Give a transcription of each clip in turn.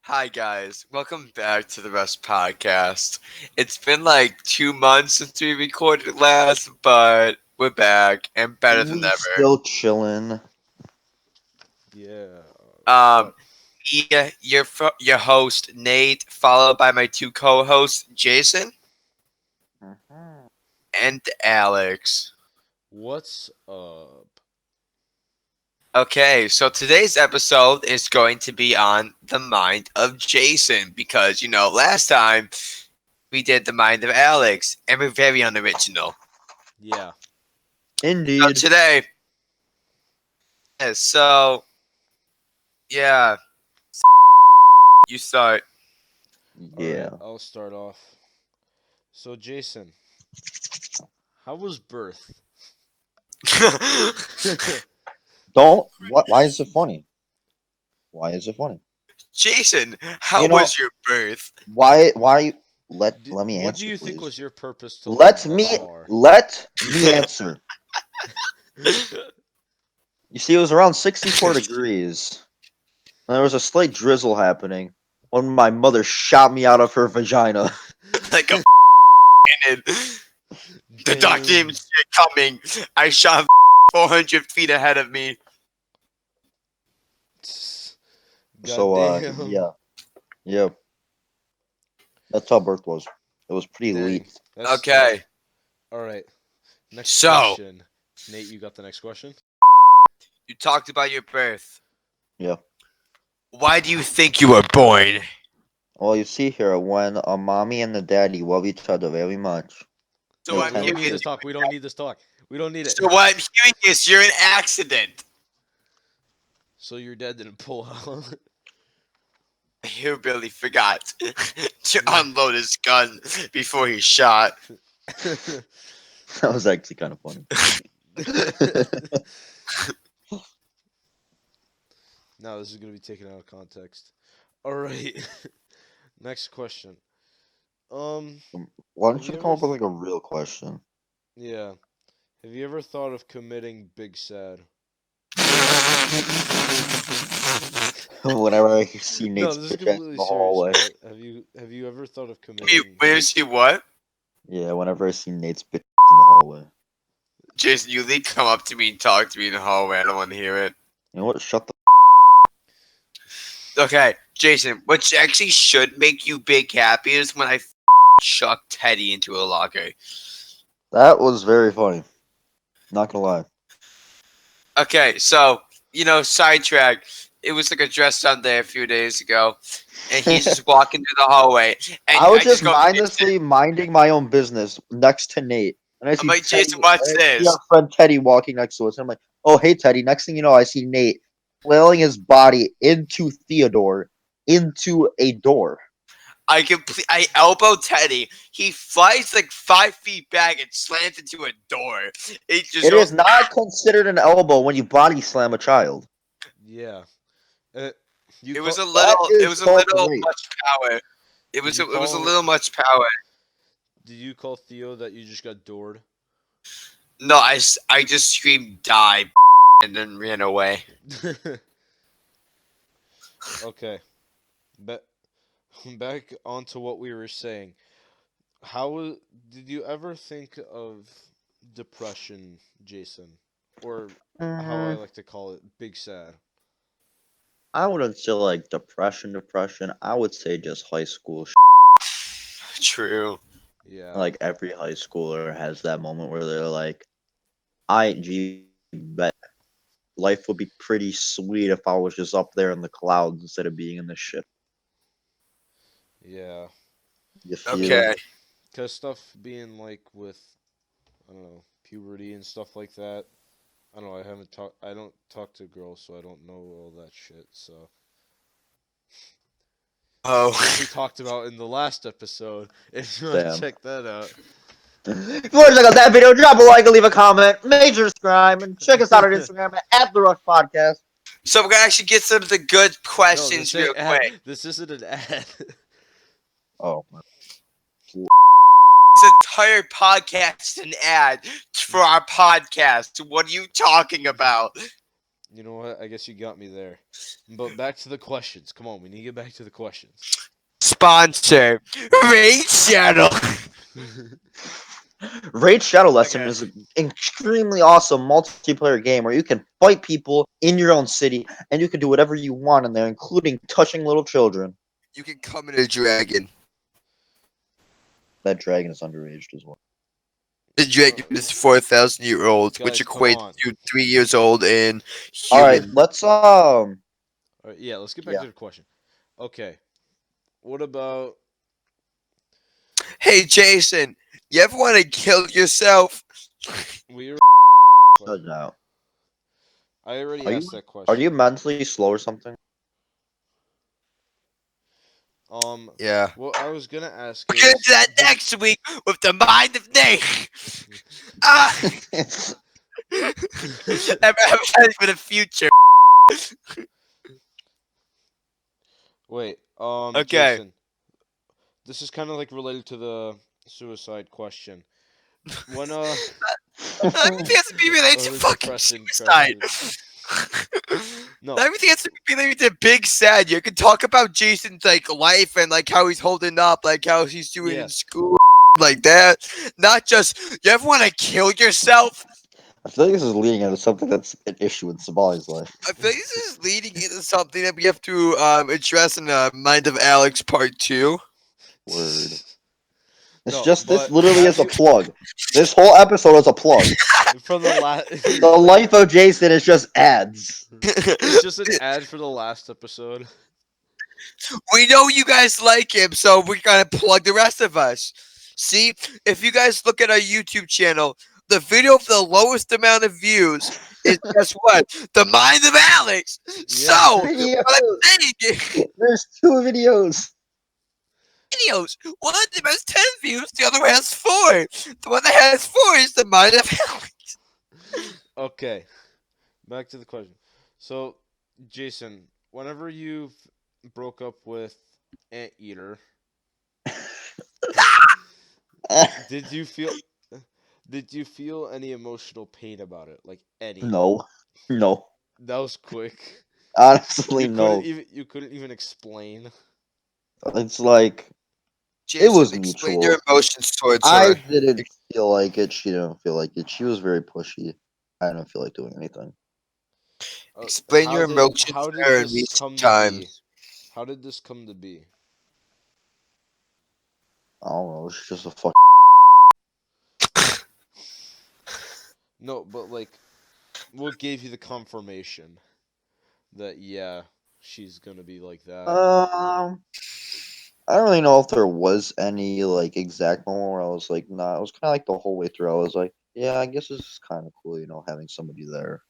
Hi guys, welcome back to the Rust Podcast. It's been like 2 months since we recorded last, but we're back and better than We ever. still chilling. Yeah. What's Um, up? your host Nate, followed by my two co-hosts Jason Mhm. and Alex. What's up? Okay, so today's episode is going to be on the mind of Jason because last time we did the mind of Alex and we're very unoriginal. Yeah. So Indeed. today, so yeah, you start. All right. Yeah. I'll start off. So, Jason, how was birth? Don't. What? Why is it funny? Why is it funny? Jason, how You know was your birth? why? Why? Let me What do answer, you think please. was your purpose to live Let thus me far? let me answer. You see, it was around 64 degrees, and there was a slight drizzle happening when my mother shot me out of her vagina. Like a cannon. The doctor didn't Dang. see it coming. I shot 400 feet ahead of me. So, Goddamn. yeah, yeah, that's how birth was. It was pretty Dang. elite. That's Okay, all right. Next so question. Nate, you got the next question? you talked about your birth. Yeah. Why do you think you were born? Well, you see here, when a mommy and a daddy love each other very much, So they No, I'm we tend don't hearing need is to. this talk. We don't need this talk. We don't need it. so what I'm hearing is you're an accident. So your dad didn't pull out. He really forgot to unload his gun before he shot. That was actually kind of funny. Now this is gonna be taken out of context. All right. Next question. Why Have don't you you come ever? up with like a real question? Yeah. Have you ever thought of committing Big Sad? Whenever I see No, Nate's this is bitch ass in completely the serious. hallway. But have you ever thought of Me, committing where Big? is he? What? Yeah, whenever I see Nate's bitch in the hallway. Jason, you lead come up to me and talk to me in the hallway. I don't want to hear it. You know what? Shut the. Okay, Jason, what actually should make you big happy is when I chuck Teddy into a locker. That was very funny. Not gonna lie. Okay, so sidetrack. It was like a dress Sunday a few days ago, and he's just walking through the hallway, and I was I just just go, mindlessly minding my own business next to Nate, and I I'm see like, Teddy. Jason, watch I see this. our friend Teddy walking next to us. And I'm like, "Oh, hey, Teddy." Next thing you know, I see Nate flailing his body into Theodore into a door. I elbow Teddy. He flies like 5 feet back and slams into a door. It just It goes. is not considered an elbow when you body slam a child. Yeah. Uh, you It was call? a That little. It is was a called little rape. much power. It Did was. you It was a call? little much power. Did you call Theo that you just got doored? No, I just screamed die and then ran away. Okay. But back onto what we were saying. Did you ever think of depression, Jason? Or how I Mm, like to call it, big sad. I wouldn't say like depression, depression. I would say just high school. True. Yeah. Like every high schooler has that moment where they're like, "I gee, bet life would be pretty sweet if I was just up there in the clouds instead of being in the ship." Yeah. You feel? Okay. Cause stuff being like with, I don't know, puberty and stuff like that. I don't know, I don't talk to girls, so I don't know all that shit. So Oh. which we talked about in the last episode. If you want to Damn. check that out. If you want to check out that video, drop a like and leave a comment. Make sure to subscribe and check us out on Instagram at The Rush Podcast. So we're gonna actually get some of the good No, questions real quick. this isn't an ad. Oh, This entire podcast is an ad for our podcast. What are you talking about? You know what? I guess you got me there. But back to the questions. Come on, we need to get back to the questions. Sponsor Raid Shadow. Raid Shadow Lesson Okay. is an extremely awesome multiplayer game where you can fight people in your own city and you can do whatever you want in there, including touching little children. You can come in a dragon. That dragon is underaged as well. The dragon is 4,000-year-old, which Guys, come equates on. to 3 years old in All right, human. let's All right, yeah, let's get back Yeah. to the question. Okay. What about Hey Jason, you ever want to kill yourself? we already shut out. I already Are you asked that question. are you mentally slow or something? Yeah. What I was gonna ask We'll get is into that next week with the mind of Nate. Ah! Advertising for the future. Wait, Okay. Jason. This is kind of like related to the suicide question. When Everything has to be related or to the fucking depression suicide. No. Everything has to be related to Big Sad. You can talk about Jason's like life and like how he's holding up, like how he's doing in Yes. school, like that. Not just you ever want to kill yourself. I feel like this is leading into something that's an issue in Sabali's life. I feel like this is leading into something that we have to address in Mind of Alex Part 2. Word. It's No, just this but literally have is a you- plug. This whole episode is a plug. from the last. The life of Jason is just ads. It's just an ad for the last episode. We know you guys like him, so we're gonna plug the rest of us. See, if you guys look at our YouTube channel, the video with the lowest amount of views is guess what? The Mind of Alex. So Videos. what I'm saying is, There's 2 videos. videos. One of them has 10 views, the other one has 4. The one that has 4 is the Mind of Alex. Okay, back to the question. So, Jason, whenever you broke up with Anteater, did you feel any emotional pain about it? Like any? No. No. That was quick. Honestly, You no. couldn't even explain. It's like Jason, was explain mutual. your emotions towards I her. didn't feel like it. She didn't feel like it. She was very pushy. I didn't feel like doing anything. Explain your emotions How to did her in this recent come to be? times. How did this come to be? I don't know. She's just a fuck. No, but like, what gave you the confirmation that yeah, she's gonna be like that? I don't really know if there was any like exact moment where I was like, nah. It was kind of like the whole way through. I was like, yeah, I guess this is kind of cool, having somebody there.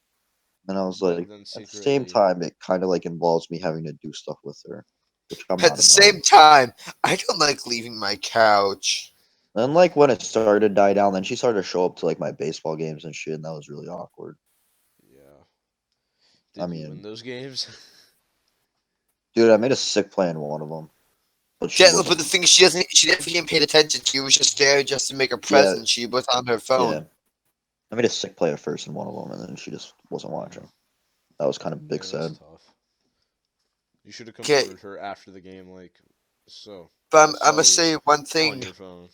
And I was But like, then at the same secretly, time, it kind of like involves me having to do stuff with her, which I'm At not the about. same time, I don't like leaving my couch. Then like when it started to die down, then she started to show up to like my baseball games and shit, and that was really awkward. yeah. I Did you win mean, those games? dude, I made a sick play in one of them. But she But wasn't. the thing is, she definitely didn't pay attention. She was just there just to make a present. She was on her phone. Yeah, I made a sick play at first in one of them, and then she just wasn't watching. That was kind of big Yeah, sad. that's tough. You should have Okay. confronted her after the game, like so. But I I'm gonna saw say you one on thing. your phone.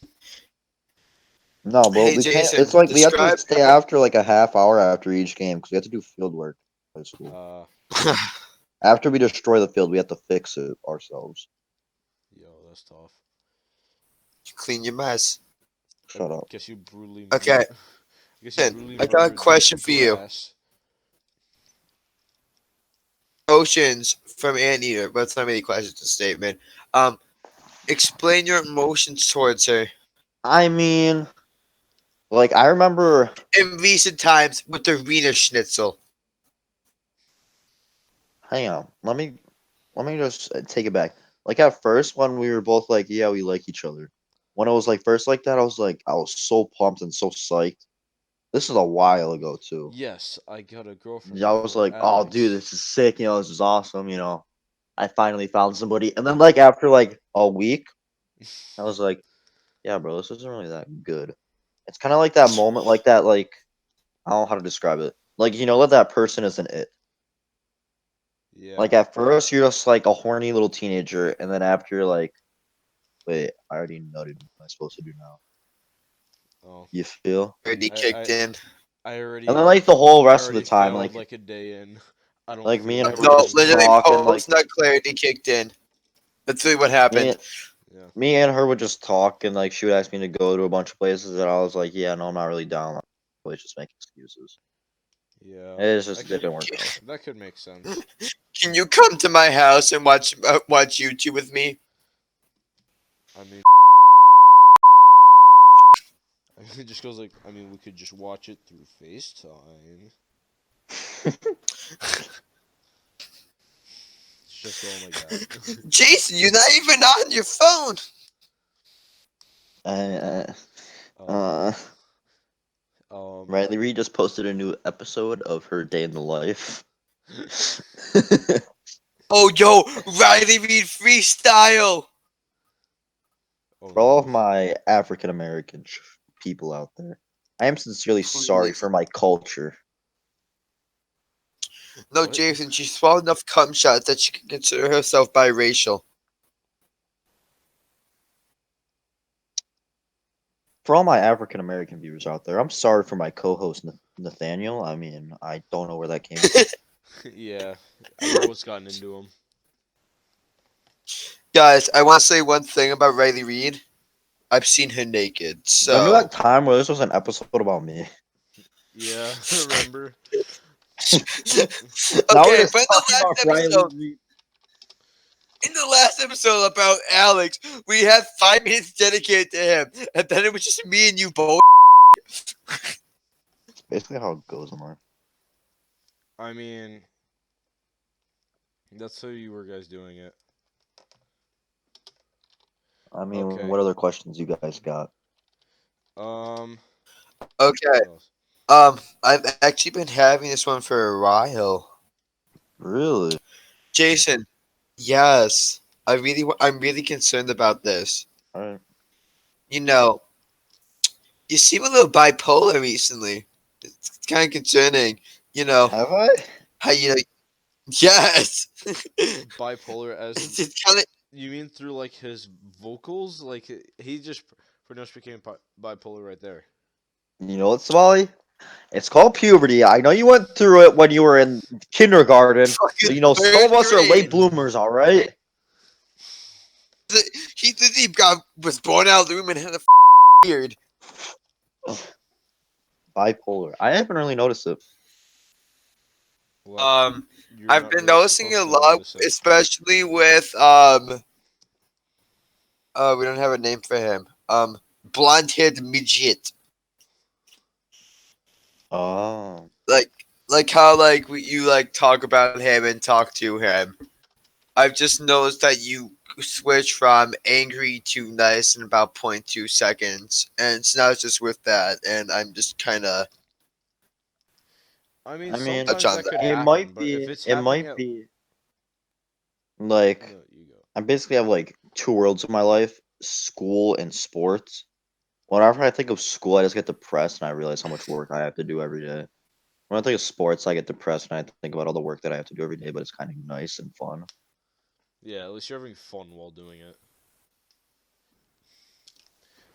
No, but Hey, we can't. Jason, It's like we have to describe- stay after like a half hour after each game because we have to do field work at school. After we destroy the field, we have to fix it ourselves. Yo, that's tough. Clean your mess. Shut up. Guess you brutally. Okay. I guess you Listen, brutally I got a murdered the question for you. grass. Emotions from Anteater, but it's not really questions, it's a statement. Explain your emotions towards her I mean, like I remember. in recent times with the Wiener Schnitzel. Hang on. Let me just take it back. Like at first, when we were both like, yeah, we like each other. When it was like first like that, I was so pumped and so psyched. This is a while ago too. Yes, I got a girlfriend. Yeah, I was before like, oh, Alex. dude, this is sick. This is awesome. I finally found somebody. And then like after like a week, I was like, yeah, bro, this isn't really that good. It's kind of like that moment, like that, like I don't know how to describe it. Like that person isn't it. Yeah. Like at first you're just like a horny little teenager, and then after you're like, wait, I already nutted. What am I supposed to do now? Oh, You feel? Already I kicked in. And then like the whole I rest of the already time, failed like like a day in. I don't like me feel and good her would No, just anymore. literally talk and like post nut clarity kicked in. That's really what me, happened. Yeah. me and her would just talk, and like she would ask me to go to a bunch of places, and I was like, yeah, no, I'm not really down. Like, let's just make excuses. Yeah. It's just That it could didn't work out. that could make sense. Can you come to my house and watch YouTube with me? I mean, it just goes like, I mean, we could just watch it through FaceTime. It's just going like that. Jason, you're not even on your phone. Uh, Um, Riley Reed just posted a new episode of her day in the life. Oh, yo, Riley Reed freestyle. oh For all of no. my African American people out there, I am sincerely sorry Please. for my culture. No, What? Jason, she swallowed enough cum shots that she can consider herself biracial. For all my African American viewers out there, I'm sorry for my co-host Nathaniel. I mean, I don't know where that came from. Yeah. I don't know what's gotten into him. Guys, I want to say one thing about Riley Reed. I've seen her naked, Remember so that time where this was an episode about me? Yeah. Remember? Now we're okay, just but talking about Riley Reed. in the last episode about Alex, we had 5 minutes dedicated to him, and then it was just me and you both. It's basically how it goes in life. I mean, that's how you were guys doing it. I mean, Okay. what other questions you guys got? Um. Okay, What else? I've actually been having this one for a while. Really? Jason, yes, I'm really concerned about this. All right. You know, you seem a little bipolar recently. It's kind of concerning. You know Have I? how you know. Yes, Bipolar as it's kind of. you mean through like his vocals? Like he just pretty much became bipolar right there. You know what, Somali? It's called puberty. I know you went through it when you were in kindergarten, but you know some of Third us are late grade. bloomers. All right. He literally was born out of the room and had a beard. Bipolar. I haven't really noticed it. Well, you're I've not been really noticing it a supposed to lot, notice it. especially with we don't have a name for him. Blonde-haired midget. Oh. Like how you like talk about him and talk to him. I've just noticed that you switch from angry to nice in about 0.2 seconds, and so now it's just with that, and I'm just kind of I mean, I mean, touch sometimes on that could that. it happen, might but if be. it's It happening might at be like no, you go. I basically have like two worlds in my life: school and sports. Whenever I think of school, I just get depressed, and I realize how much work I have to do every day. When I think of sports, I get depressed, and I think about all the work that I have to do every day. But it's kind of nice and fun. Yeah, at least you're having fun while doing it.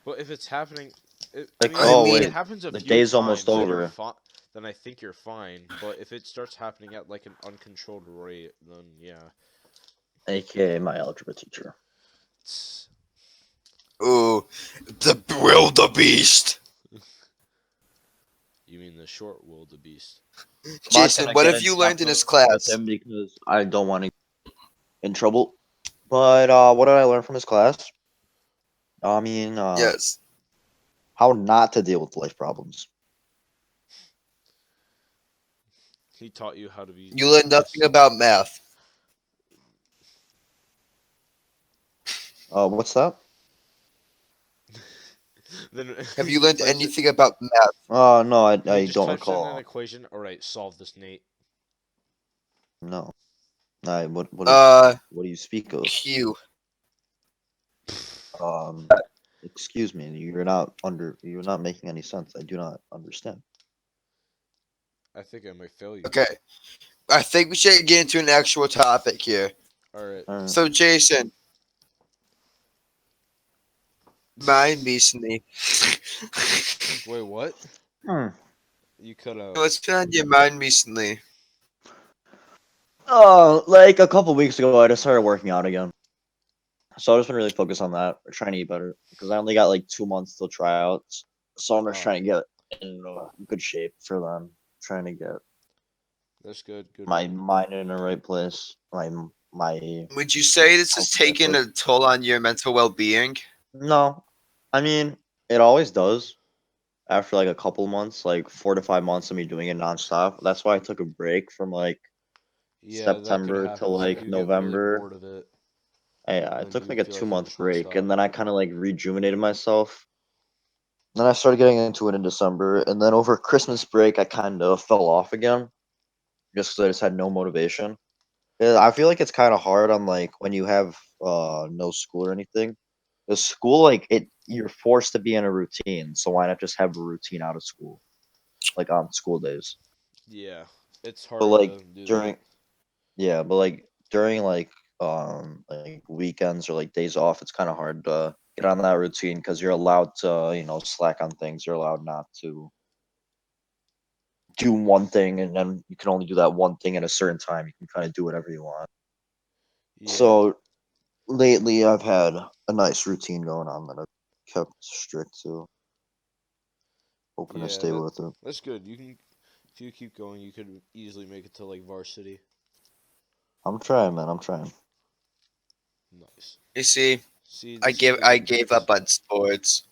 But if it's happening, I Like, mean, I oh if mean, it wait, happens a the few day's almost times, then you're over. fine. Then I think you're fine. But if it starts happening at like an uncontrolled rate, then yeah. AKA my algebra teacher. It's- ooh, the wildebeest. You mean the short wildebeest? Jason, what have you learned in this class? With him because I don't want to get in trouble. But what did I learn from his class? I mean, Yes, how not to deal with life problems. He taught you how to be you learned nothing nice. about math. What's that? Then Have he you just learned types it. anything about math? No, He I just don't types in an recall. equation. All right, solve this, Nate. No. Uh, What do you speak of? Q. Um, excuse me, you're not making any sense. I do not understand. I think I might fail you. Okay. I think we should get into an actual topic here. All right. Alright. So, Jason, mind recently. Wait, what? Hmm. You cut out. What's been on your mind recently? Like a couple weeks ago, I just started working out again. So I've just been really focused on that, trying to eat better. Because I only got like 2 months till tryouts. So I'm just Oh. trying to get in good shape for them. Trying to get That's good. Good. my one. mind in the right place. My Would you say this is health taking place. a toll on your mental well-being? No, I mean it always does. After like a couple months, like 4 to 5 months of me doing it nonstop. That's why I took a break from like Yeah, that could September to happen. Some like people get really November. bored of it, I and then took do like a feel two like they month just want to break, stop. and then I kind of like rejuvenated myself. Then I started getting into it in December, and then over Christmas break, I kind of fell off again, just because I just had no motivation. Yeah, I feel like it's kind of hard on like when you have no school or anything. The school, like you're forced to be in a routine, so why not just have a routine out of school, like on school days? Yeah, it's But hard like to do that. during, yeah, but like during like weekends or like days off, it's kind of hard to get on that routine because you're allowed to slack on things. You're allowed not to do one thing, and then you can only do that one thing at a certain time. You can kind of do whatever you want. Yeah, So lately, I've had a nice routine going on that I've kept strict to. Hoping to yeah, stay with it. that's good. You can, if you keep going, you could easily make it to like varsity. I'm trying, man. I'm trying. Nice. You see, See, I this is give what I gave up on sports.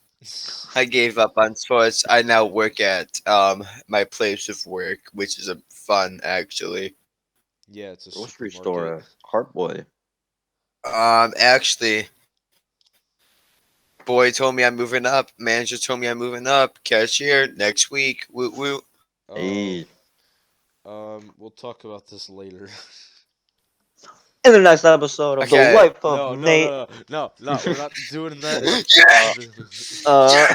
I gave up on sports. I now work at my place of work, which is a fun actually. Yeah, it's a Grocery supermarket. store, Cart Boy. Actually, boy told me I'm moving up. Manager told me I'm moving up. Cashier next week. Woo woo. Oh, Hey. we'll talk about this later. In the next episode of the Okay. life of No, no, Nate. no, no, no, no. We're not doing that. uh,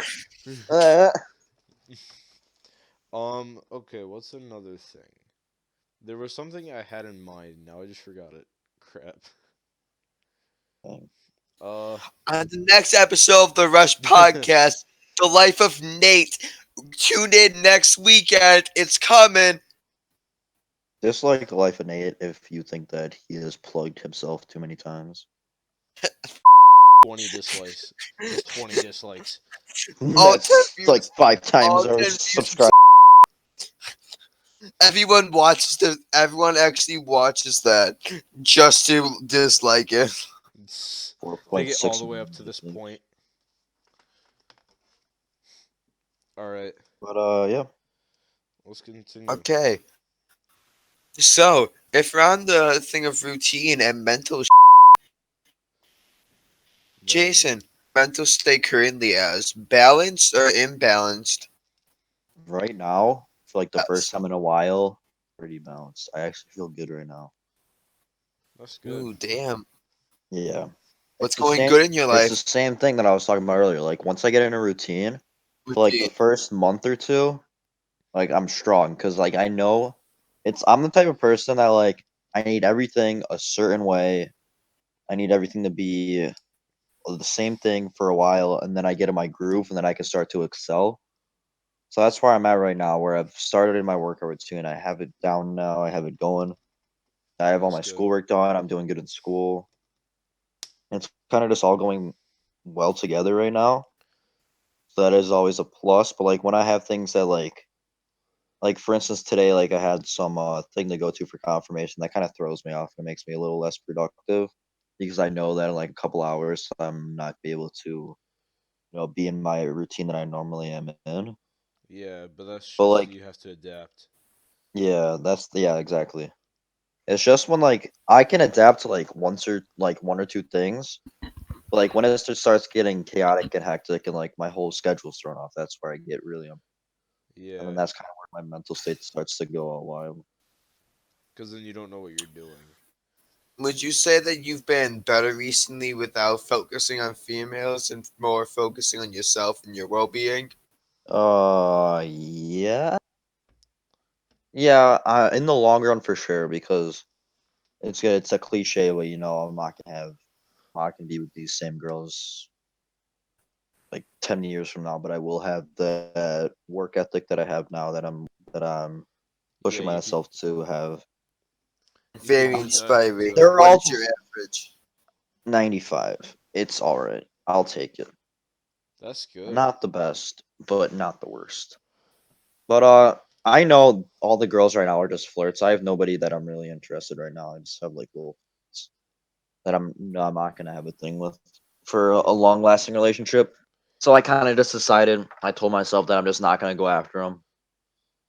uh, uh, Okay. What's another thing? There was something I had in mind. Now I just forgot it. Crap. Uh. On the next episode of the Rush Podcast, The Life of Nate. Tune in next weekend. It's coming. Dislike the life of Nate if you think that he has plugged himself too many times. 20 dislikes. Just 20 dislikes. All 10 That's like views. 5 times All our 10 views. subscribe. Everyone watches the. Everyone actually watches that just to dislike it. They get all 4.6 the way up to this million. point. All right, But yeah, let's continue. Okay. So, if we're on the thing of routine and mental, Jason, mental state currently as balanced or imbalanced? right now, for like the first Yes. time in a while, pretty balanced. I actually feel good right now. That's good. Ooh, damn. Yeah, What's it's the going same. good in your It's the life? same thing that I was talking about earlier. Like once I get in a routine, for like the Routine. first month or two, like I'm strong because like I know I'm the type of person that like I need everything a certain way. I need everything to be the same thing for a while, and then I get in my groove, and then I can start to excel. So that's where I'm at right now, where I've started in my workout routine. I have it down now. I have it going. I have all That's my good. schoolwork done. I'm doing good in school. It's kind of just all going well together right now. So that is always a plus. But like when I have things that like for instance today, like I had some thing to go to for confirmation that kind of throws me off. It makes me a little less productive because I know that in like a couple hours I'm not be able to be in my routine that I normally am in. Yeah, but that's But just like you have to adapt. yeah, exactly. It's just when like I can adapt to like one or two things. But like when it just starts getting chaotic and hectic and like my whole schedule's thrown off, that's where I get really and then Yeah, that's kind of where my mental state starts to go a while. because then you don't know what you're doing. Would you say that you've been better recently without focusing on females and more focusing on yourself and your well being? Yeah. Yeah, in the long run for sure, because it's a cliche, but I'm not gonna be with these same girls like 10 years from now, but I will have that work ethic that I have now that I'm Yeah, pushing myself to have. you can Very do that. inspiring. They're What all is your average? 95. It's all right. I'll take it. That's good. Not the best, but not the worst. But I know all the girls right now are just flirts. I have nobody that I'm really interested right now. I just have like little flirts that I'm not gonna have a thing with for a long lasting relationship. So I kind of just decided. I told myself that I'm just not gonna go after them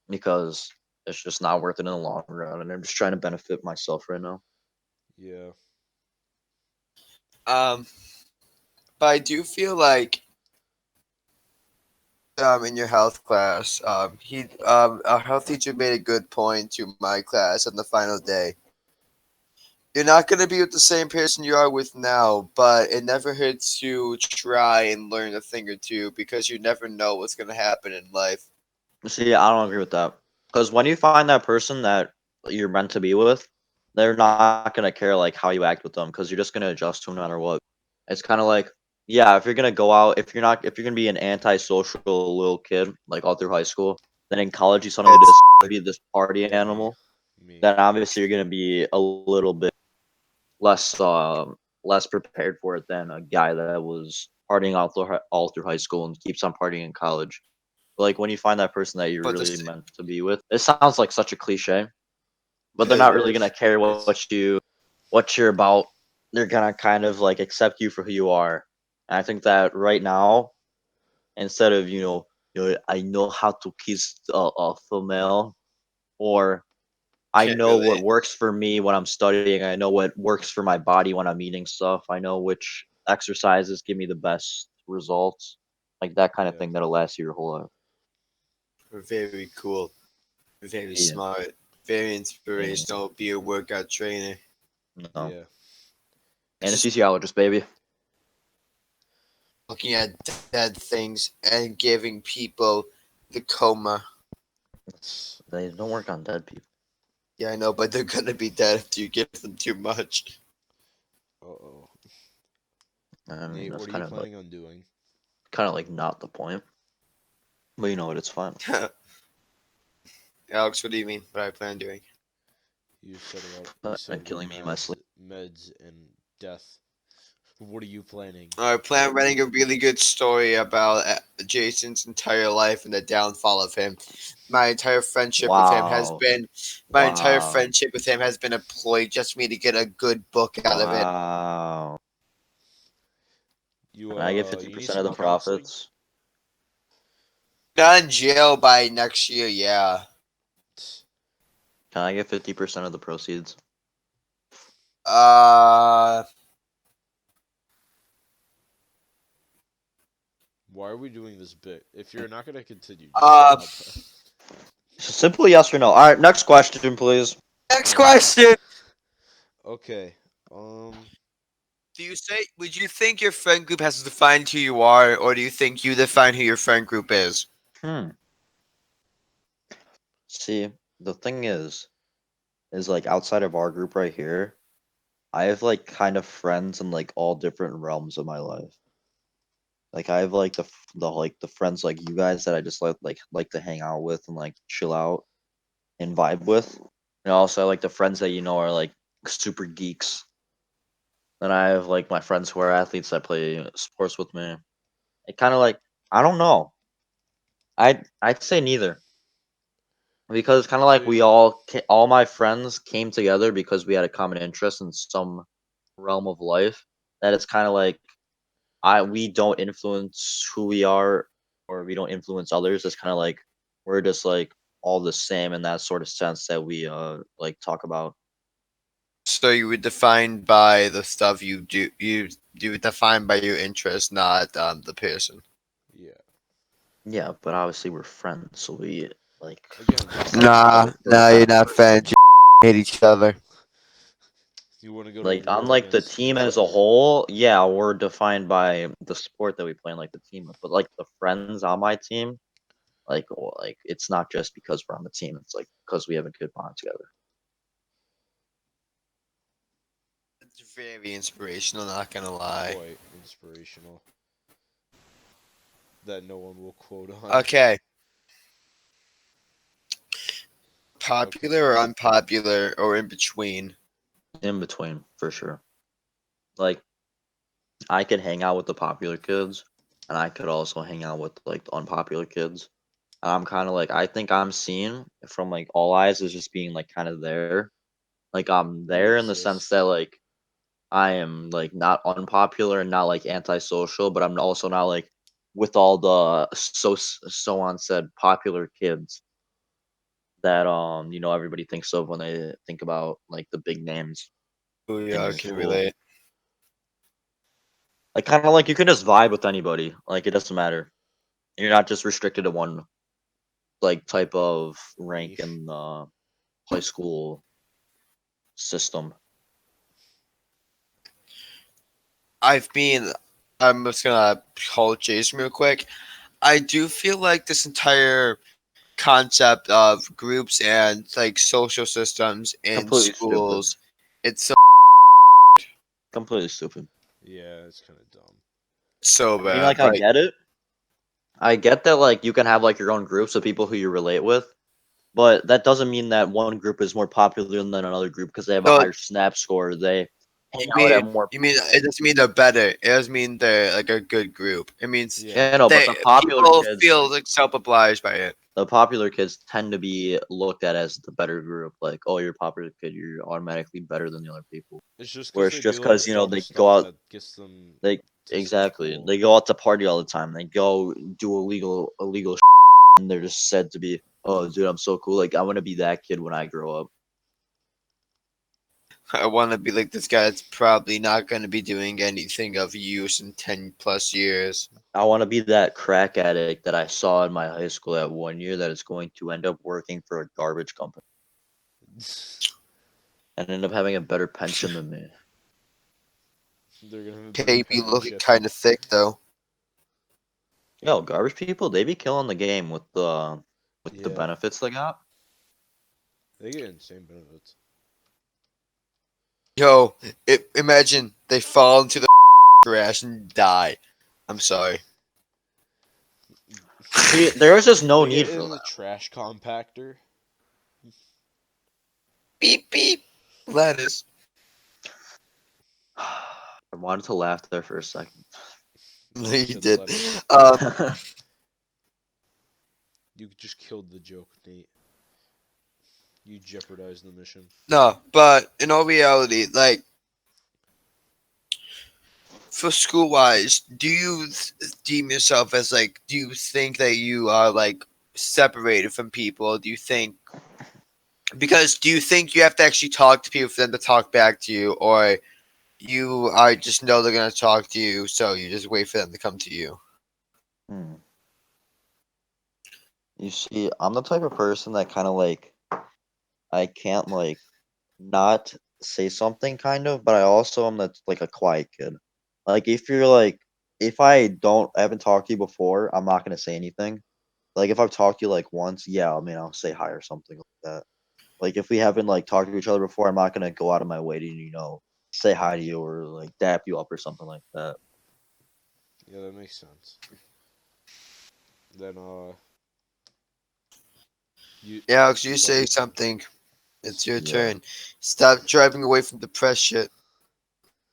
because it's just not worth it in the long run, and I'm just trying to benefit myself right now. Yeah. Um, but I do feel like in your health class, our health teacher made a good point to my class on the final day. You're not going to be with the same person you are with now, but it never hurts to try and learn a thing or two because you never know what's going to happen in life. See, I don't agree with that because when you find that person that you're meant to be with, they're not gonna care like how you act with them because you're just gonna adjust to them no matter what. It's kind of like, yeah, if you're gonna go out, if you're gonna be an antisocial little kid like all through high school, then in college you suddenly It's just be this party Yeah, me. animal. Me. Then obviously you're gonna be a little bit less prepared for it than a guy that was partying all through high school and keeps on partying in college. Like when you find that person that you're but really this meant to be with, it sounds like such a cliche, but they're it not really gonna is. care It's what you're about. They're gonna kind of like accept you for who you are. And I think that right now, instead of I know how to kiss a female, or I Can't know what relate. works for me when I'm studying. I know what works for my body when I'm eating stuff. I know which exercises give me the best results. Like that kind of yeah. thing that'll last you your whole life. Very cool. Very Yeah. smart. Very Yeah. inspirational. Be a workout trainer. No. Yeah. Just Anesthesiologist, baby. looking at dead things and giving people the coma. They don't work on dead people. Yeah, I know, but they're gonna be dead if you give them too much. Uh-oh. I mean, Nate, that's what are you planning on doing? kind of like not the point. But you know what? It's fine. Alex, what do you mean? What I plan on doing? You But said killing me in my sleep. meds and death. What are you planning? I plan on writing a really good story about Jason's entire life and the downfall of him. My entire friendship with him has Wow. been my entire Wow. friendship with him has been a ploy just for me to get a good book out of it. Wow. You Can I get you need 50% of some the counseling? profits? Not in jail by next year, yeah. Can I get 50% of the proceeds? Uh, Why are we doing this bit? If you're not gonna continue, just uh, stop. Simple yes or no. All right, next question, please. next Okay. question. Okay. Um. Do you say, would you think your friend group has defined who you are, or do you think you define who your friend group is? Hmm. See, the thing is like outside of our group right here, I have like kind of friends in like all different realms of my life. Like I have like the friends like you guys that I just like to hang out with and like chill out and vibe with. And also like the friends that are like super geeks. Then I have like my friends who are athletes that play sports with me. It kind of like I don't know. I'd say neither because it's kind of like See. we all my friends came together because we had a common interest in some realm of life. That it's kind of like I we don't influence who we are or we don't influence others. It's kind of like we're just like all the same in that sort of sense that we like talk about. So you would define by the stuff you do. You would define by your interest, not the person. Yeah. Yeah, but obviously we're friends, so we like Again, like each Nah, other for a nah, you're better not person. friends. You hate each other. you want to go to Like on war like the against team each as a other. whole, yeah, we're defined by the sport that we play and like the team, but like the friends on my team, Like it's not just because we're on the team. It's like because we have a good bond together. It's very inspirational, not gonna lie. Quite inspirational. That no one will quote on. Okay. Popular or unpopular or in between? In between, for sure. Like I could hang out with the popular kids, and I could also hang out with like the unpopular kids. And I'm kind of like I think I'm seen from like all eyes as just being like kind of there. Like I'm there in the sense exist. that like I am like not unpopular and not like antisocial, but I'm also not like with all the so on said popular kids that everybody thinks of when they think about like the big names Oh in yeah, I your can school. relate. Like kind of like you can just vibe with anybody. Like it doesn't matter. You're not just restricted to one like type of rank Niche. in the high school system. I'm just gonna hold Jason real quick. I do feel like this entire concept of groups and like social systems in Completely stupid. schools, it's so, Completely stupid. Yeah, it's kind of dumb. so I mean, bad. like I Like, get it. I get that like you can have like your own groups of people who you relate with, but that doesn't mean that one group is more popular than another group because they have a no, higher snap score. They hang you out at mean more. you mean it doesn't mean they're better. It doesn't mean they're like a good group. It means Yeah. Yeah, no, but they the popular people kids, feel like self-obliged by it. the popular kids tend to be looked at as the better group. Like, oh, you're a popular kid, you're automatically better than the other people. It's just Where because it's they just do like because dumb they go stuff out, that gets them they to seem exactly cool. they go out to party all the time. They go do illegal, and they're just said to be, oh, dude, I'm so cool. Like, I want to be that kid when I grow up. I want to be like this guy that's probably not going to be doing anything of use in 10 plus years. I want to be that crack addict that I saw in my high school at 1 year that is going to end up working for a garbage company and end up having a better pension than me. They're gonna have a better KB looking penmanship. kind of thick though. Yo, garbage people, they be killing the game with the Yeah, benefits they got. they get insane benefits. Yo, imagine they fall into the crash and die. I'm sorry. See, there is just no They need get for in the trash compactor. Beep beep. Lettuce. I wanted to laugh there for a second. No, You you said did. lettuce. You just killed the joke, Nate. You jeopardized the mission. No, but in all reality, like for school wise, do you deem yourself as like? Do you think that you are like separated from people? Do you think because do you think you have to actually talk to people for them to talk back to you, or you are just know they're gonna talk to you, so you just wait for them to come to you? Hmm. You see, I'm the type of person that kind of like I can't like not say something kind of, but I also am that like a quiet kid. Like if I haven't talked to you before, I'm not gonna say anything. Like if I've talked to you like once, yeah, I mean I'll say hi or something like that. Like if we haven't like talked to each other before, I'm not gonna go out of my way to say hi to you or like dap you up or something like that. Yeah, that makes sense. Then, you. Alex, you Sorry, say go ahead. something. It's your Yeah, turn. Stop driving away from depressed shit.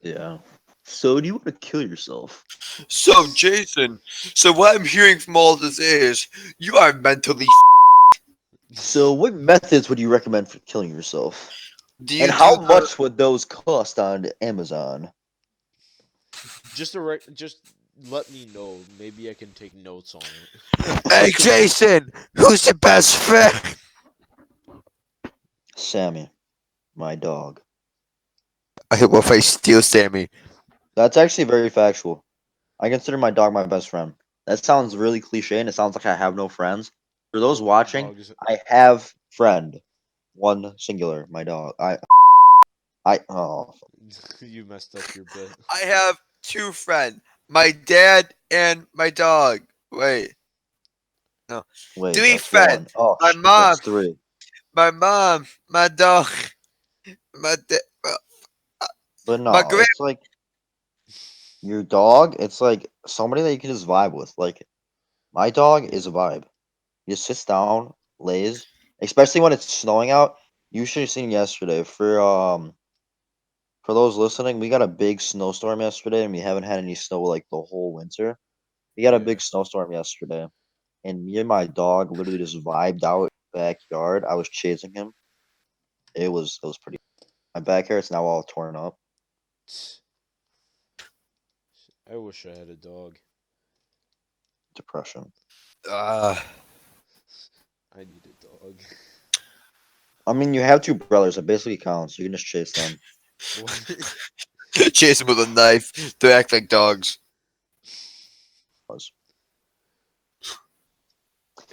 yeah. So do you want to kill yourself? So, Jason, so what I'm hearing from all this is you are mentally. So what methods would you recommend for killing yourself? Do And you how do the? much would those cost on Amazon? Just let me know. Maybe I can take notes on it. Hey, Jason, who's your best friend? Sammy, my dog. What if I steal Sammy? That's actually very factual. I consider my dog my best friend. That sounds really cliche and it sounds like I have no friends. For those watching, Dogs. I have friend. One singular, my dog. Oh, You messed up your bit. I have two friends, my dad and my dog. Wait, Wait, 3 that's one. friends. Oh, My shit, mom, that's three. my mom, my dog, my But my no, grand. it's like your dog. It's like somebody that you can just vibe with. Like my dog is a vibe. He just sits down, lays, especially when it's snowing out. You should have seen yesterday. For those listening, we got a big snowstorm yesterday, and we haven't had any snow like the whole winter. We got a Yeah. big snowstorm yesterday, and me and my dog literally just vibed out in the backyard. I was chasing him. It was pretty. My back hair is now all torn up. I wish I had a dog. Depression. Uh, I need a dog. I mean, you have two brothers. It basically counts. You can just chase them. What? chase them with a knife. They act like dogs. Pause.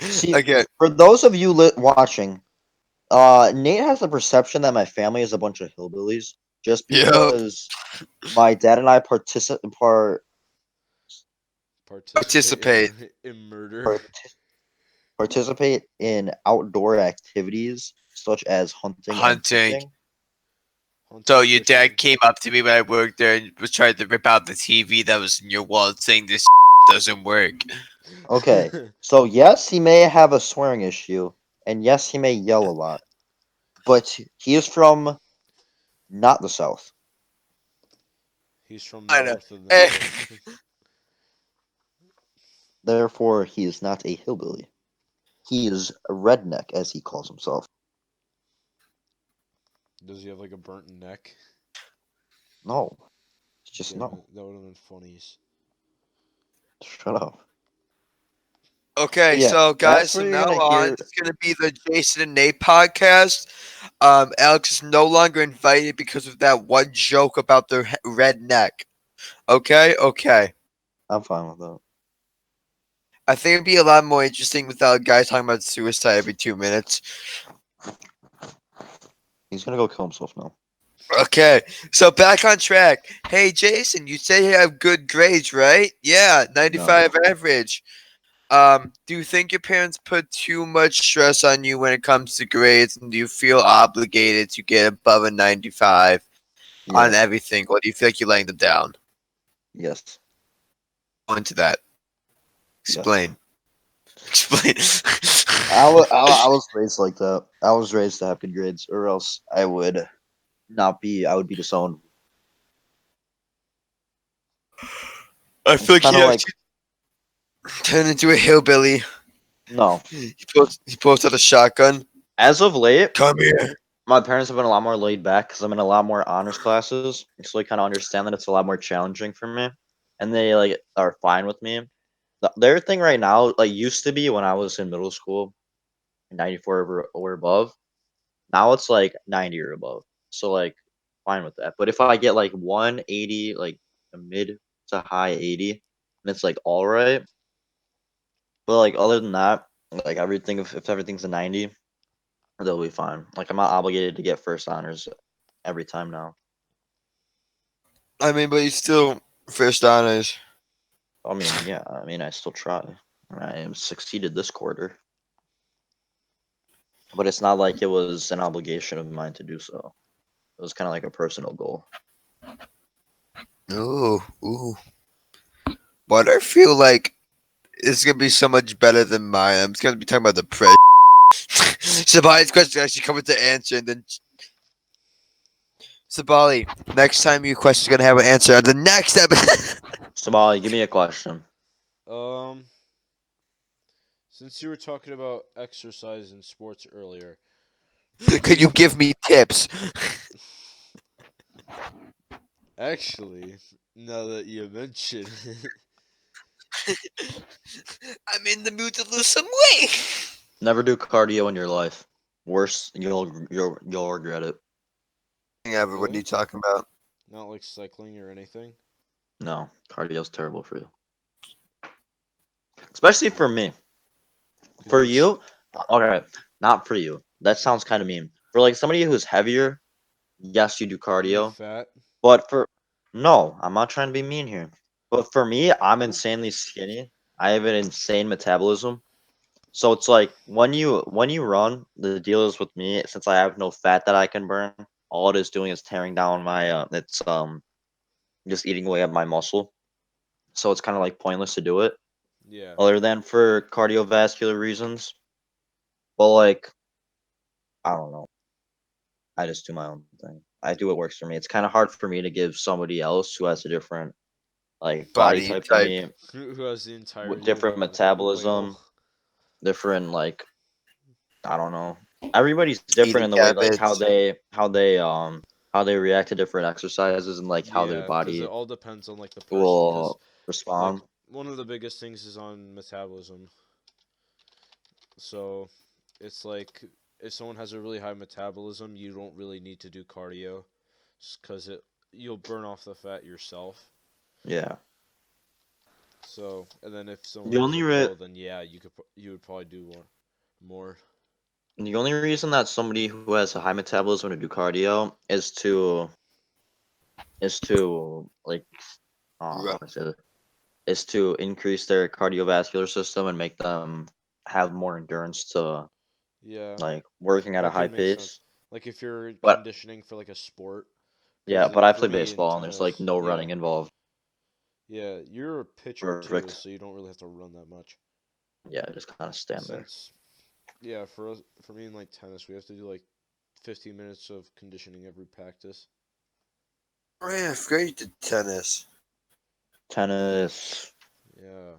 See, Okay. for those of you watching, Nate has the perception that my family is a bunch of hillbillies just Yep. because my dad and I Participate. In murder. part- participate in outdoor activities such as hunting and Hunting. fishing. So Hunting, your fishing. dad came up to me when I worked there and was trying to rip out the TV that was in your wall, saying this doesn't work. Okay, so yes, he may have a swearing issue, and yes, he may yell a lot, but he is from not the South. He's from I know. north of the Eh, mountain. Therefore, he is not a hillbilly. He is a redneck, as he calls himself. Does he have like a burnt neck? No, it's just Damn no. it, that would have been funnies. Shut up. Okay, But yeah, so that's guys, where from you're now gonna on, hear. it's gonna be the Jason and Nate podcast. Alex is no longer invited because of that one joke about the red neck. Okay, okay. I'm fine with that. I think it'd be a lot more interesting without a guy talking about suicide every 2 minutes. He's gonna go kill himself now. Okay, so back on track. Hey, Jason, you say you have good grades, right? Yeah, No, 95 average. Do you think your parents put too much stress on you when it comes to grades, and do you feel obligated to get above a 95 on yes, everything, or do you feel like you're laying them down? yes, Go into that. yes. Explain. Explain. I was raised like that. I was raised to have good grades, or else I would not be. I would be disowned. I It's feel like kind he of like actually turned into a hillbilly. no. He pulls out a shotgun. As of late, Come here. my parents have been a lot more laid back because I'm in a lot more honors classes, so they kind of understand that it's a lot more challenging for me, and they like are fine with me. Their thing right now, like used to be when I was in middle school, 94 or above. Now it's like 90 or above. So like fine with that. But if I get like 180, like a mid to high 80, and it's like all right. But like other than that, like everything if everything's a 90, they'll be fine. Like I'm not obligated to get first honors every time now. I mean, but he's still first honors. I mean, yeah, I mean I still try. I am succeeded this quarter. But it's not like it was an obligation of mine to do so. It was kind of like a personal goal. Ooh, ooh. But I feel like it's gonna be so much better than mine. I'm just gonna be talking about the press. Sabali's question actually coming to answer, and then Sabali, next time your question's gonna have an answer on the next episode. Somali, give me a question. Um, since you were talking about exercise and sports earlier, Could you give me tips? actually, now that you mention it, I'm in the mood to lose some weight. Never do cardio in your life. Worse, you'll regret it. Ever? What are really, you talking about? not like cycling or anything. No, cardio's terrible for you. Especially for me. 'Cause For you're you, okay, not for you. That sounds kind of mean. For like somebody who's heavier, yes, you do you're cardio. fat. But for no, I'm not trying to be mean here. But for me, I'm insanely skinny. I have an insane metabolism. So it's like when you run, the deal is with me, since I have no fat that I can burn, all it is doing is tearing down my it's just eating away at my muscle. So it's kind of like pointless to do it, Yeah. other than for cardiovascular reasons. But like, I don't know. I just do my own thing. I do what works for me. It's kind of hard for me to give somebody else who has a different like body Body type than type. me, Who has the entire with different human whale? metabolism, different like I don't know. Everybody's different Eating in the way like how habits. they how they react to different exercises and like how their Yeah, because it body all depends on like the person. Because will like respond. one of the biggest things is on metabolism. So it's like if someone has a really high metabolism, you don't really need to do cardio, because you'll burn off the fat yourself. Yeah. So and then if someone The has only a re- low, then yeah, you would probably do more. the only reason that somebody who has a high metabolism to do cardio is to like how Ru- do I say this? Is to increase their cardiovascular system and make them have more endurance to Yeah, like working at a that high could make sense. pace. Like if you're But conditioning for like a sport, yeah, because but I for play me in baseball and there's like tennis, no yeah, running involved. yeah, you're a pitcher too, Perfect. so you don't really have to run that much. Yeah, just kind of stand there. Since yeah, for me in like tennis, we have to do like 15 minutes of conditioning every practice. Oh, yeah, great to tennis. Tennis. Yeah,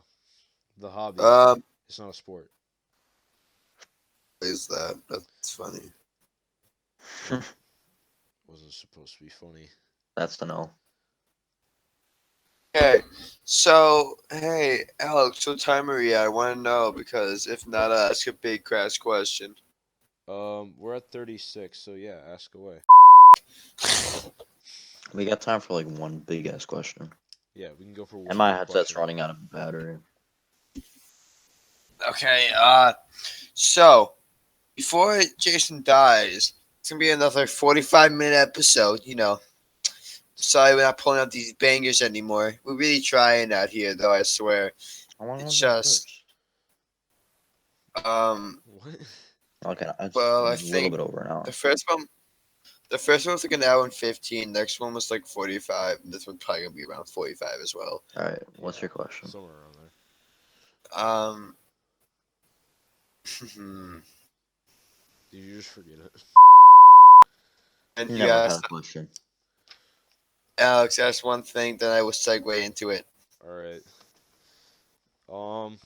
the hobby. Um, It's not a sport. is that? That's funny. Wasn't supposed to be funny. That's the no. Okay, so hey, Alex, what time are we at? I want to know because if not, I'll ask a big crash question. We're at 36, so yeah, ask away. We got time for like one big ass question. Yeah, we can go for And one my big headset's question. running out of battery. Okay, so before Jason dies, it's gonna be another 45-minute episode. Sorry, we're not pulling out these bangers anymore. We're really trying out here, though. I swear. I want It's to go just, first. What? Okay, it's a well, I little think bit over an the hour. first one, the first one was like an hour and 15. Next one was like 45. And this one's probably gonna be around 45 as well. All right, what's Yeah, your question? somewhere around there. Um, Did you just forget it? and You you never had a asked question. Alex asked one thing, then I will segue into it. All right. Um,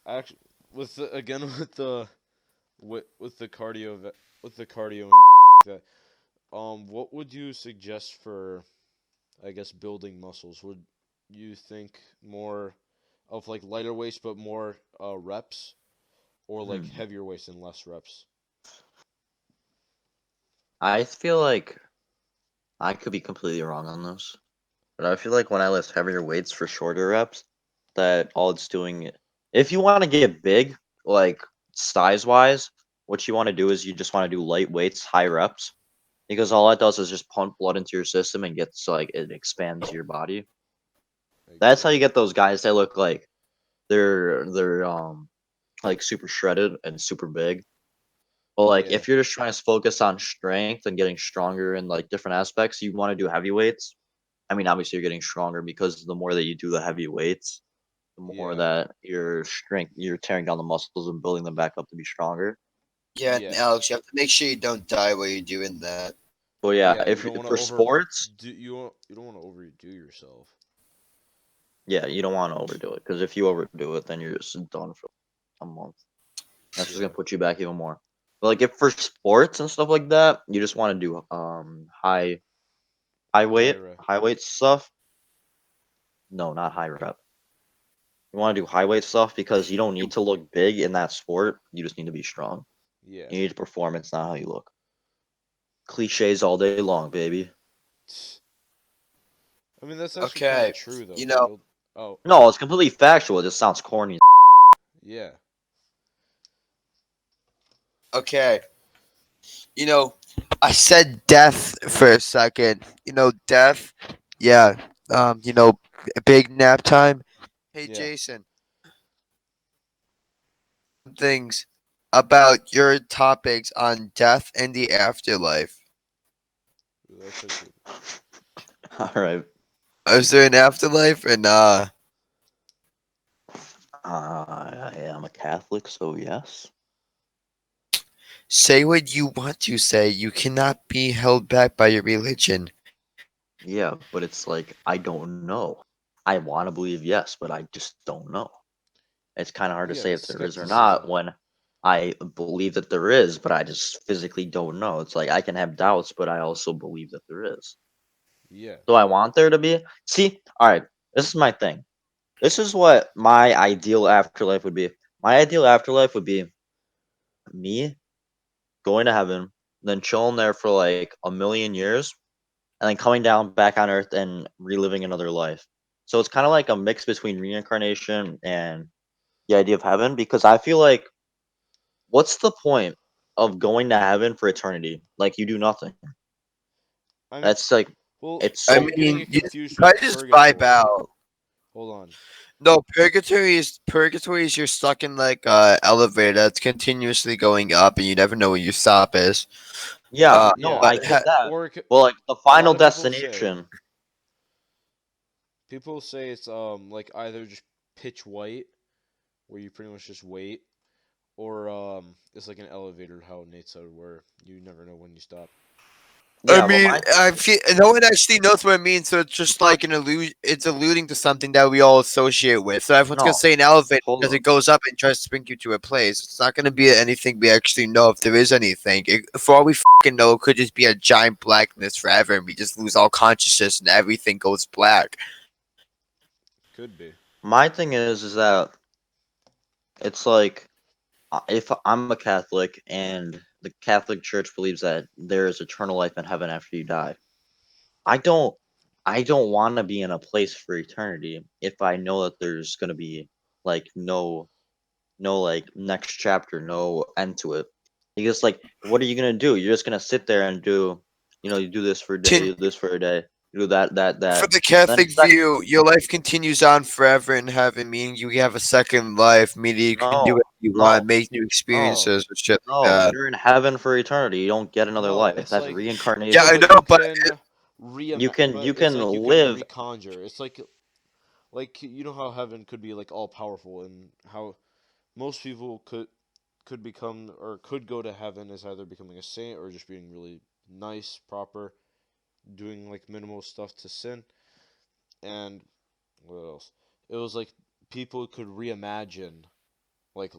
actually, with the again with the cardio and that. What would you suggest for, I guess, building muscles? Would you think more of like lighter weights but more reps, or like Hmm. heavier weights and less reps? I feel like I could be completely wrong on this, but I feel like when I lift heavier weights for shorter reps, that all it's doing, if you want to get big, like size wise, what you want to do is you just want to do light weights, high reps, because all that does is just pump blood into your system and gets like it expands your body. I That's get how you it. get those guys that look like they're like super shredded and super big. But like Yeah, if you're just trying to focus on strength and getting stronger in like different aspects, you want to do heavy weights. I mean, obviously you're getting stronger because the more that you do the heavy weights, the more yeah, that you're tearing down the muscles and building them back up to be stronger. Yeah, and yeah, Alex, you have to make sure you don't die while you're doing that. But yeah, yeah. You if don't want to for over sports, do you don't want to overdo yourself. yeah, you don't want to overdo it because if you overdo it, then you're just done for a month. That's just Yeah, gonna put you back even more. But like if for sports and stuff like that, you just want to do higher. high weight stuff. No, not high rep. You want to do high weight stuff because you don't need to look big in that sport. You just need to be strong. Yeah. You need to perform. It's not how you look. Cliches all day long, baby. I mean, that's actually kind of Okay, true though, you because know, you'll. Oh, No, it's completely factual. It just sounds corny. yeah. okay, you know, I said death for a second. Death. Yeah. Big nap time. Hey, Yeah. Jason. things about your topics on death and the afterlife. That's actually All right. Is there an afterlife? And I am a Catholic, so yes. say what you want to say. You cannot be held back by your religion. Yeah, but it's like I don't know. I want to believe yes, but I just don't know. It's kind of hard to yeah, say if it's there is or not skepticism. when I believe that there is, but I just physically don't know. It's like I can have doubts, but I also believe that there is. Yeah. Do I want there to be? See, all right, this is my thing. This is what my ideal afterlife would be. My ideal afterlife would be me going to heaven, then chilling there for like a million years, and then coming down back on Earth and reliving another life. So it's kind of like a mix between reincarnation and the idea of heaven, because I feel like what's the point of going to heaven for eternity? Like you do nothing. I mean, That's like well, it's I so you're getting mean, it you confused with probably just vibe purgatory. out. Hold on. No, purgatory is you're stuck in like elevator that's continuously going up, and you never know where your stop is. yeah, no, Yeah, I But get that. or Well, like the a final lot of people say destination. it's like either just pitch white, where you pretty much just wait, or it's like an elevator, how Nate said, where you never know when you stop. I Yeah, but mean, my thing I is, feel no one actually knows what it means, so it's just like an illusion. It's alluding to something that we all associate with. So everyone's gonna no, say an elevator hold because up. it goes up and tries to bring you to a place. It's not gonna be anything we actually know if there is anything. For all we fucking know, it could just be a giant blackness forever, and we just lose all consciousness and everything goes black. Could be. My thing is that it's like if I'm a Catholic and the Catholic Church believes that there is eternal life in heaven after you die, I don't I don't want to be in a place for eternity if I know that there's going to be like no like next chapter, no end to it. Because like what are you going to do? You're just going to sit there and do you do this for a day, Tin- you do this for a day, you do For that. the Then Catholic expect view, your life continues on forever in heaven, meaning you have a second life, meaning you can do no, what you want, no, make new no. experiences or shit like No, that. you're in heaven for eternity. You don't get another No, life. it's That's like Yeah, no, I reincarnation. but know, you but can You but can it's like you can live. reconjure. It's like you know how heaven could be like all powerful, and how most people could become or could go to heaven as either becoming a saint or just being really nice, proper, doing like minimal stuff to sin. And what else? It was like people could reimagine like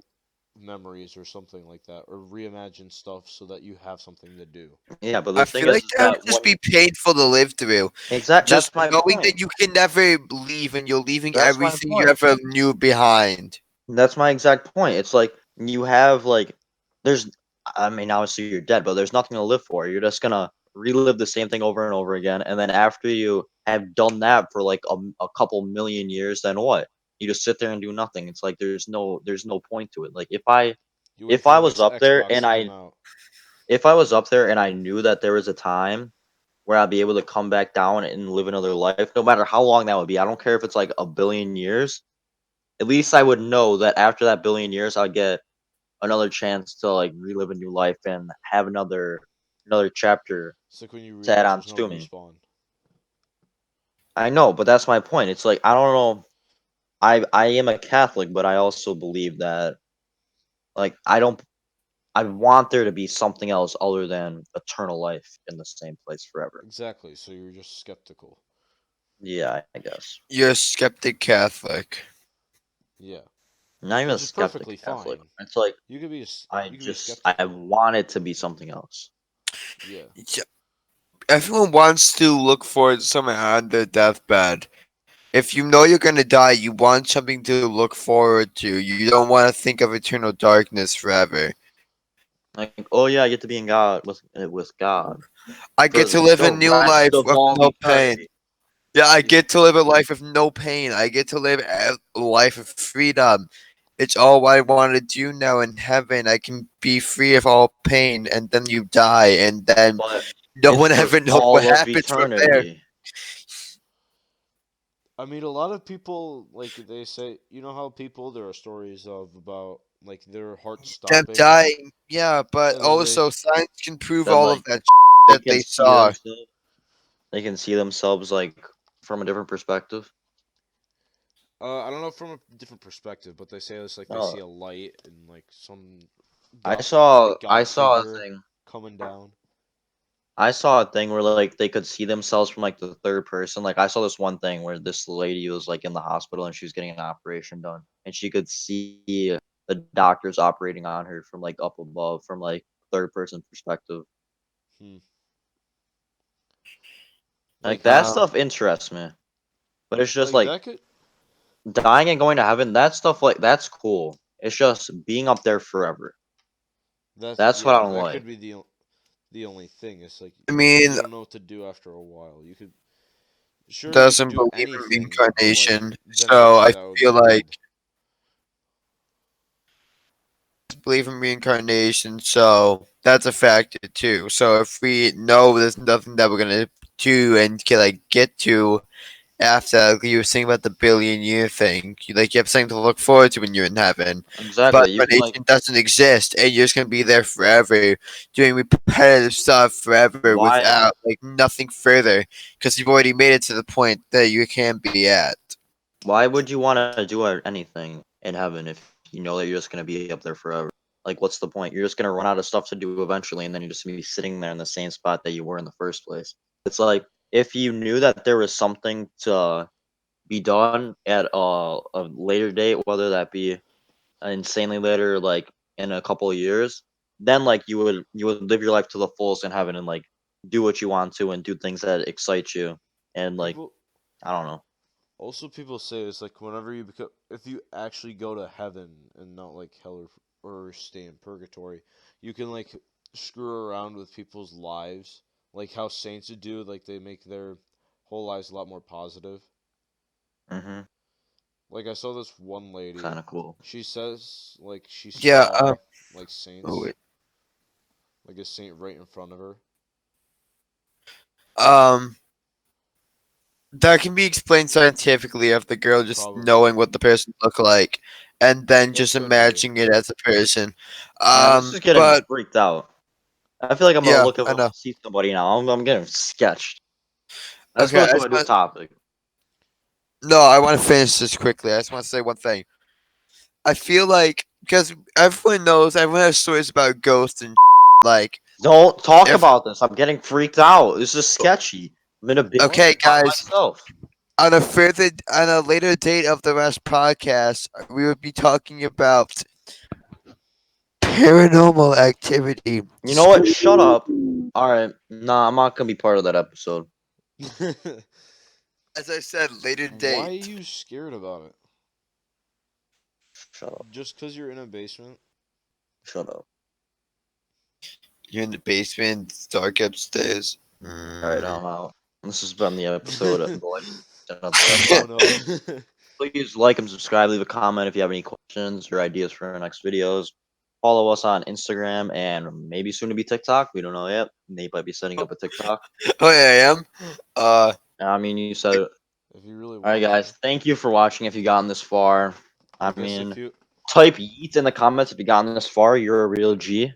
memories or something like that, or reimagine stuff so that you have something to do. Yeah, but I the thing feel like is that would that just be when painful to live through. that's Just my knowing point. that you can never leave and you're leaving That's my everything you point. ever knew behind. That's my exact point. It's like you have like there's I mean obviously you're dead, but there's nothing to live for. You're just gonna relive the same thing over and over again, and then after you have done that for like a couple million years, then what? You just sit there and do nothing. It's like there's no point to it. Like You wait if for I the was next up there Xbox and to come out. I knew that there was a time where I'd be able to come back down and live another life, no matter how long that would be. I don't care if it's like a billion years. At least I would know that after that billion years, I'd get another chance to like relive a new life and have another chapter It's like when you to add realize on there's no to me. respawn. I know, but that's my point. It's like I don't know. I am a Catholic, but I also believe that like I want there to be something else other than eternal life in the same place forever. Exactly. So you're just skeptical. Yeah, I guess. You're a skeptic Catholic. Yeah, Not even a which is skeptic perfectly Catholic. fine. It's like You could be I skeptical. want it to be something else. Yeah. Yeah, everyone wants to look forward to something on their deathbed. If you know you're gonna die, you want something to look forward to. You don't want to think of eternal darkness forever. Like, oh yeah, I get to be in God with God I for get to live a the new rest life of with all no pain. eternity. Yeah, I Yeah. get to live a life of no pain. I get to live a life of freedom. It's all I want to do now in heaven. I can be free of all pain, and then you die, and then But no it's one for ever knows what all of happens from there. eternity. I mean, a lot of people like they say, you know how people there are stories of about like their heart Them stopping. dying, yeah, but And then they also science can prove That, all like, of that they that can they see saw. themselves. They can see themselves like from a different perspective. I don't know from a different perspective, but they say it's like they Oh, see a light and like some I god, saw like I god saw a figure thing. coming down. I saw a thing where like they could see themselves from like the third person. Like I saw this one thing where this lady was like in the hospital and she was getting an operation done, and she could see the doctors operating on her from like up above, from like third person perspective. Hmm. Like Like that Um, stuff interests me, but it's just like like that could dying and going to heaven. That stuff like that's cool. It's just being up there forever. That's what I don't that like. could be the only thing. It's like I mean, you don't know what to do after a while. You could sure you could doesn't do believe in anything, but like reincarnation, then so again I that would feel be like weird. believe in reincarnation, so that's a factor too. So if we know there's nothing that we're gonna do and get to after, like you were saying about the billion-year thing, you have something to look forward to when you're in heaven. But Exactly. You can like reincarnation doesn't exist, and you're just gonna be there forever, doing repetitive stuff forever why without nothing further, because you've already made it to the point that you can be at. why would you want to do anything in heaven if you know that you're just gonna be up there forever? Like, what's the point? You're just gonna run out of stuff to do eventually, and then you're just gonna be sitting there in the same spot that you were in the first place. It's like if you knew that there was something to be done at a later date, whether that be insanely later, like in a couple of years, then like you would live your life to the fullest in heaven and like do what you want to and do things that excite you and like People I don't know. also people say it's like whenever you become if you actually go to heaven and not like hell or stay in purgatory, you can like screw around with people's lives, like how saints would do. Like they make their whole lives a lot more positive. Mm-hmm. Like I saw this one lady. Kind of cool. She says like she Yeah. saw like Oh, saints, wait. like a saint right in front of her. Um. That can be explained scientifically of the girl just Probably. knowing what the person looked like, and then That just could be. imagining it as a person. Man, this is getting me But freaked out. I feel like I'm gonna yeah, look up I know. and see somebody now. I'm getting sketched. Let's Okay, go I to just a new want topic. no, I want to finish this quickly. I just want to say one thing. I feel like because everyone knows, everyone has stories about ghosts and like Don't talk if about this. I'm getting freaked out. This is sketchy. I'm in a What? okay, basement by guys, myself. on a later date of the last podcast, we would be talking about paranormal activity. You know what? Shut up. All right. Nah, I'm not gonna be part of that episode. As I said, later Why are date. you scared about it? Shut up. Just because you're in a basement? Shut up. You're in the basement, it's dark upstairs. All right, I'm out. This has been the episode of the Life of the Rest. Oh no. Please like and subscribe. Leave a comment if you have any questions or ideas for our next videos. Follow us on Instagram and maybe soon to be TikTok. We don't know yet. Nate might be setting up a TikTok. Oh, yeah, I am. I mean, you said it. If you really All right, want guys. to. Thank you for watching. If you gotten this far, I I guess if mean, you. type yeet in the comments if you gotten this far. You're a real G.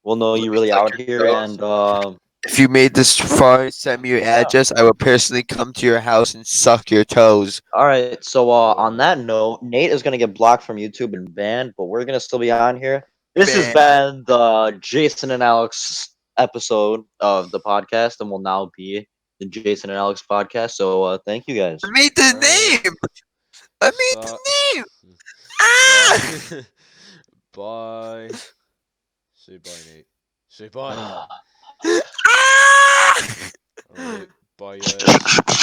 We'll know Let you me really suck out your here. toes. And If you made this far, send me your yeah. address. I will personally come to your house and suck your toes. All right. So on Whoa. that note, Nate is gonna get blocked from YouTube and banned, but we're gonna still be on here. This has Man, been the Jason and Alex episode of the podcast, and will now be the Jason and Alex podcast. So thank you guys. I made the Alright. name. I made Stop. the name. Bye. Ah! Bye. Say bye, Nate. Say bye. Ah! Alright. Bye, guys.